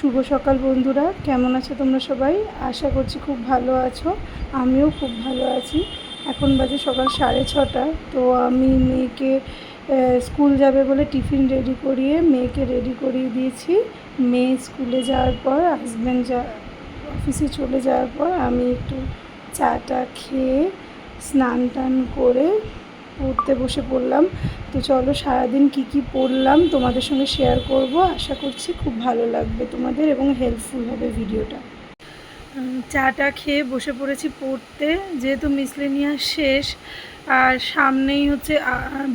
শুভ সকাল বন্ধুরা, কেমন আছো তোমরা সবাই? আশা করছি খুব ভালো আছো। আমিও খুব ভালো আছি। এখন বাজে সকাল 6:30। তো আমি মেয়েকে স্কুল যাবে বলে টিফিন রেডি করিয়ে মেয়েকে রেডি করিয়ে দিয়েছি। মেয়ে স্কুলে যাওয়ার পর হাজব্যান্ড অফিসে চলে যাওয়ার পর আমি একটু চাটা খেয়ে স্নান টান করে পড়তে বসে পড়লাম। তো চলো সারাদিন কি পড়লাম তোমাদের সঙ্গে শেয়ার করব। আশা করছি খুব ভালো লাগবে তোমাদের এবং হেল্পফুল হবে ভিডিওটা। চাটা খেয়ে বসে পড়েছি পড়তে, যেহেতু মিসলেনিয়াস শেষ আর সামনেই হচ্ছে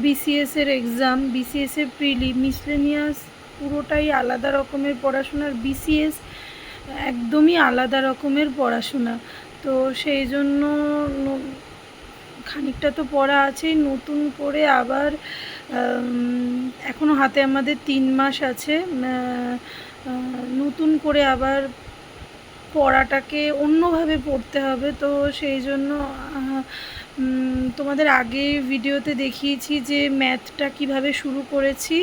বিসিএসের এক্সাম, বিসিএসের প্রিলি। মিসলেনিয়াস পুরোটাই আলাদা রকমের পড়াশোনার, বিসিএস একদমই আলাদা রকমের পড়াশোনা। তো সেই জন্য খানিকটা তো পড়া আছেই, নতুন করে আবার এখনও হাতে আমাদের 3 মাস আছে, নতুন করে আবার পড়াটাকে অন্যভাবে পড়তে হবে। তো সেই জন্য তোমাদের আগে ভিডিওতে দেখিয়েছি যে ম্যাথটা কিভাবে শুরু করেছি।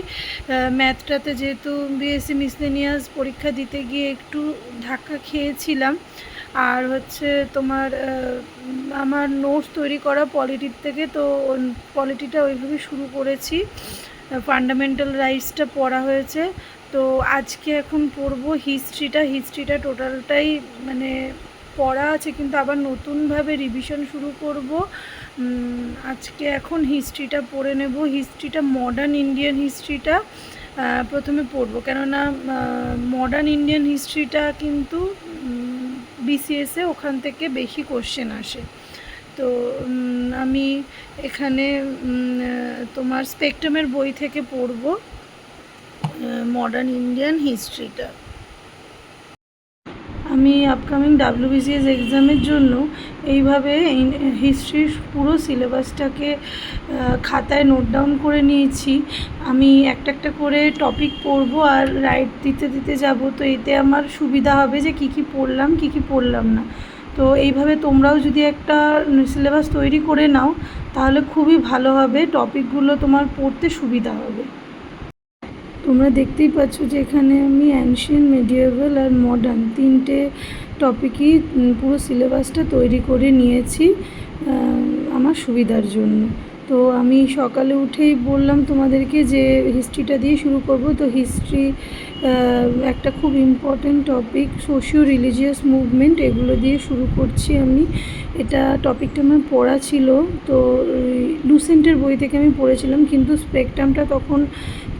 ম্যাথটাতে যেহেতু বিএসসি মিসলেনিয়াস পরীক্ষা দিতে গিয়ে একটু ধাক্কা খেয়েছিলাম, আর হচ্ছে তোমার আমার নোটস তৈরি করা পলিটির থেকে, তো পলিটিটা ওইভাবে শুরু করেছি। ফান্ডামেন্টাল রাইটসটা পড়া হয়েছে। তো আজকে এখন পড়বো হিস্ট্রিটা টোটালটাই মানে পড়া আছে, কিন্তু আবার নতুনভাবে রিভিশন শুরু করব। আজকে এখন হিস্ট্রিটা পড়ে নেব। হিস্ট্রিটা মডার্ন ইন্ডিয়ান হিস্ট্রিটা প্রথমে পড়বো, কেননা মডার্ন ইন্ডিয়ান হিস্ট্রিটা কিন্তু বিসিএসে ওখান থেকে বেশি কোশ্চেন আসে। তো আমি এখানে তোমার স্পেকট্রামের বই থেকে পড়ব মডার্ন ইন্ডিয়ান হিস্ট্রিটা। আমি আপকামিং WBCS এক্সামের জন্য এইভাবে হিস্ট্রির পুরো সিলেবাসটাকে খাতায় নোট ডাউন করে নিয়েছি। আমি একটা একটা করে টপিক পড়ব আর রাইট দিতে দিতে যাব। তো এতে আমার সুবিধা হবে যে কী পড়লাম কী পড়লাম না। তো এইভাবে তোমরাও যদি একটা সিলেবাস তৈরি করে নাও তাহলে খুবই ভালো হবে, টপিকগুলো তোমার পড়তে সুবিধা হবে। তোমরা দেখতেই পাচ্ছ যে এখানে আমি অ্যানশিয়েন্ট, মেডিয়েভাল আর মডার্ন 3টে টপিকই পুরো সিলেবাসটা তৈরি করে নিয়েছি আমার সুবিধার জন্য। তো আমি সকালে উঠেই বললাম তোমাদেরকে যে হিস্ট্রিটা দিয়ে শুরু করব। তো হিস্ট্রি একটা খুব important topic, socio religious movement, এগুলো দিয়ে শুরু করছি আমি। এটা টপিকটা আমার পড়া ছিল, তো লুসেন্টের বই থেকে আমি পড়েছিলাম, কিন্তু স্পেকট্রামটা তখন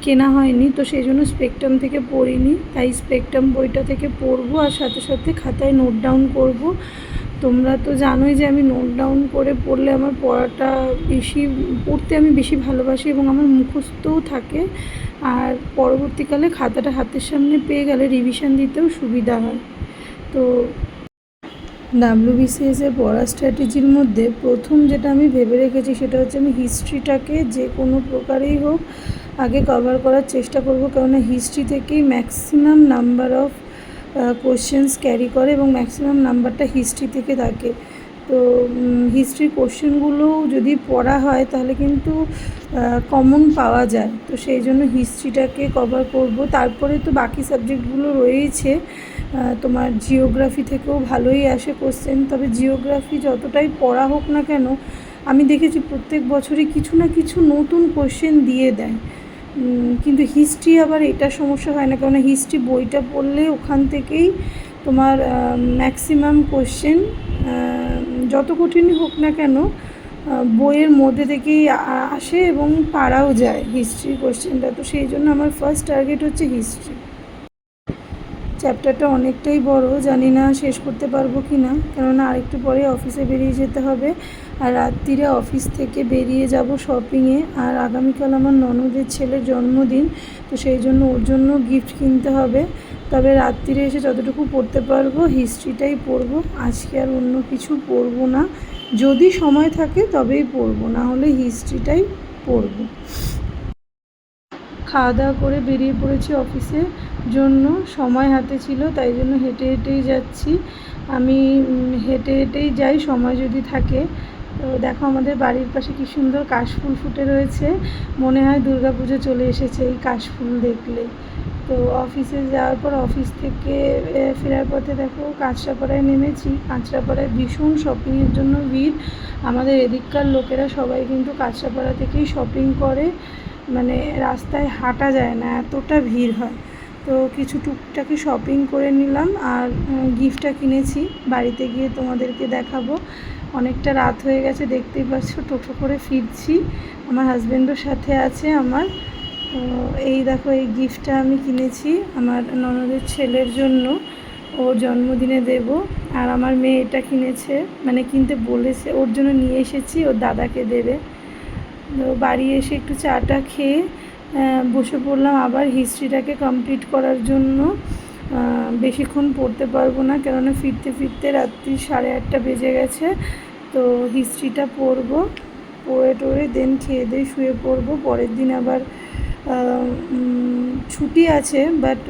কেনা হয়নি, তো সেই জন্য স্পেকট্রাম থেকে পড়িনি। তাই স্পেকট্রাম বইটা থেকে পড়বো আর সাথে সাথে খাতায় নোট ডাউন করব। তোমরা তো জানোই যে আমি নোট ডাউন করে পড়লে আমার পড়তে আমি বেশি ভালোবাসি এবং আমার মুখস্থও থাকে, আর পরবর্তীকালে খাতাটা হাতের সামনে পেয়ে গেলে রিভিশন দিতেও সুবিধা হয়। তো WBCS-এ পড়ার স্ট্র্যাটেজির মধ্যে প্রথম যেটা আমি ভেবে রেখেছি সেটা হচ্ছে আমি হিস্ট্রিটাকে যে কোনো প্রকারেই হোক আগে কভার করার চেষ্টা করব, কেননা হিস্ট্রি থেকেই maximum number of questions carry করে এবং ম্যাক্সিমাম নাম্বারটা হিস্ট্রি থেকে থাকে। তো হিস্ট্রির কোশ্চেনগুলো যদি পড়া হয় তাহলে কিন্তু কমন পাওয়া যায়। তো সেই জন্য হিস্ট্রিটাকে কভার করব। তারপরে তো বাকি সাবজেক্টগুলো রয়েছে, তোমার জিওগ্রাফি থেকেও ভালোই আসে কোশ্চেন। তবে জিওগ্রাফি যতটাই পড়া হোক না কেন, আমি দেখেছি প্রত্যেক বছরই কিছু না কিছু নতুন কোশ্চেন দিয়ে দেয়। কিন্তু হিস্ট্রি আবার এটা সমস্যা হয় না, কেননা হিস্ট্রি বইটা পড়লে ওখান থেকেই তোমার ম্যাক্সিমাম কোশ্চেন যত কঠিনই হোক না কেন বইয়ের মধ্যে থেকেই আসে এবং পারাও যায় হিস্ট্রি কোশ্চেনটা। তো সেই জন্য আমার ফার্স্ট টার্গেট হচ্ছে হিস্ট্রি। চ্যাপ্টারটা অনেকটাই বড়, জানি না শেষ করতে পারবো কি না, কেননা আরেকটু পরে অফিসে বেরিয়ে যেতে হবে আর রাত্রিরে অফিস থেকে বেরিয়ে যাব শপিংয়ে। আর আগামীকাল আমার ননদের ছেলের জন্মদিন, তো সেই জন্য ওর জন্য গিফট কিনতে হবে। তবে রাত্রিরে এসে যতটুকু পড়তে পারবো হিস্ট্রিটাই পড়বো, আজকে আর অন্য কিছু পড়বো না। যদি সময় থাকে তবেই পড়বো, না হলে হিস্ট্রিটাই পড়বো। খাওয়া দাওয়া করে বেরিয়ে পড়েছি অফিসের জন্য, সময় হাতে ছিল তাই জন্য হেঁটে হেঁটেই যাচ্ছি। আমি হেঁটে হেঁটেই যাই সময় যদি থাকে। তো দেখো আমাদের বাড়ির পাশে কী সুন্দর কাশফুল ফুটে রয়েছে, মনে হয় দুর্গাপুজো চলে এসেছে এই কাশফুল দেখলে। তো অফিসে যাওয়ার পর অফিস থেকে ফেরার পথে দেখো কাঁচরাপাড়ায় নেমেছি। কাঁচরাপাড়ায় ভীষণ শপিংয়ের জন্য ভিড়। আমাদের এদিককার লোকেরা সবাই কিন্তু কাঁচরাপাড়া থেকেই শপিং করে, মানে রাস্তায় হাঁটা যায় না, এতটা ভিড় হয়। তো কিছু টুকটাকি শপিং করে নিলাম আর গিফটটা কিনেছি। বাড়িতে গিয়ে তোমাদেরকে দেখাবো। অনেকটা রাত হয়ে গেছে, দেখতেই পাচ্ছ টোটো করে ফিরছি। আমার হাজব্যান্ডও সাথে আছে আমার। তো এই দেখো এই গিফটটা আমি কিনেছি আমার ননদের ছেলের জন্য, ওর জন্মদিনে দেব। আর আমার মেয়ে এটা কিনেছে, মানে কিনতে বলেছে, ওর জন্য নিয়ে এসেছি, ওর দাদাকে দেবে। তো বাড়ি এসে একটু চাটা খেয়ে বসে পড়লাম আবার হিস্ট্রিটাকে কমপ্লিট করার জন্য। বেশিক্ষণ পড়তে পারবো না, কেননা ফিরতে ফিরতে রাত্রি 8:30 বেজে গেছে। তো হিস্ট্রিটা পড়বো, পড়ে টড়ে দেন খেয়ে দিয়ে শুয়ে পড়বো। পরের দিন আবার ছুটি আছে, বাট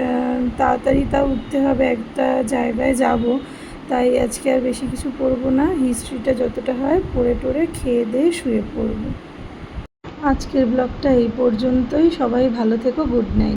তাড়াতাড়ি তাও উঠতে হবে, একটা জায়গায় যাব। তাই আজকে আর বেশি কিছু পড়বো না, হিস্ট্রিটা যতটা হয় পড়ে টড়ে খেয়ে দিয়ে শুয়ে পড়বো। আজকের ব্লগটা এই পর্যন্তই। সবাই ভালো থেকো, গুড নাইট।